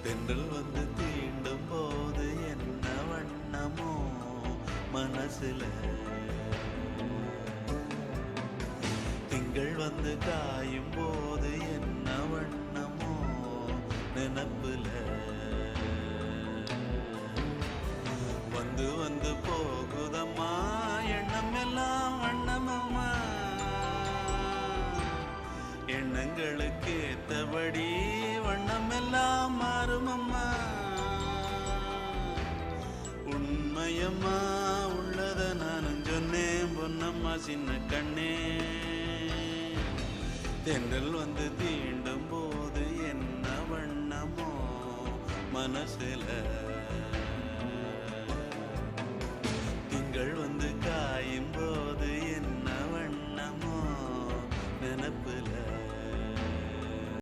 தென்றல் வந்து தீண்டும் போது என்ன வண்ணமோ மனசுல, திங்கள் வந்து காயும் போது என்ன வண்ணமோ நினப்புல, வந்து வந்து போகுதம்மா எண்ணம் எல்லாம் வண்ணமம்மா, எண்ணங்களுக்கு ஏத்தபடி வண்ணம் எல்லாம் மாறுமம்மா. உண்மையம்மா உள்ளத நானும் சொன்னேன் பொன்னம்மா சின்ன கண்ணே. தென்றல் வந்து தீண்டும் போது என்ன வண்ணமோ மனசுல.